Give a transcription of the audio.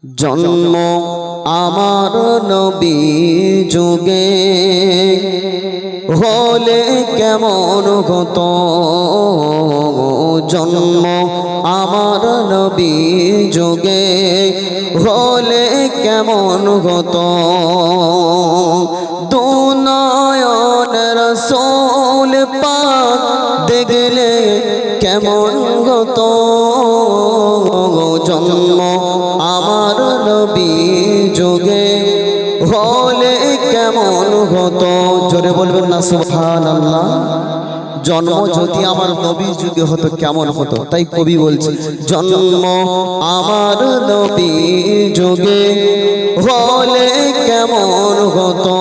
জন্ম আমার নবী যুগে হলে কেমন হতো, জন্ম আমার নবী যুগে হলে কেমন হতো, দুনয়ন রাসূল পাক দেখলে কেমন হতো, জন্ম আমার নবী যুগে হলে কেমন হতো। জোরে বলবেন না সুবহানাল্লাহ। জন্ম যদি আমার নবী যুগে হতো কেমন হতো, তাই কবি বলছে জন্ম আমার নবী যুগে হলে কেমন হতো।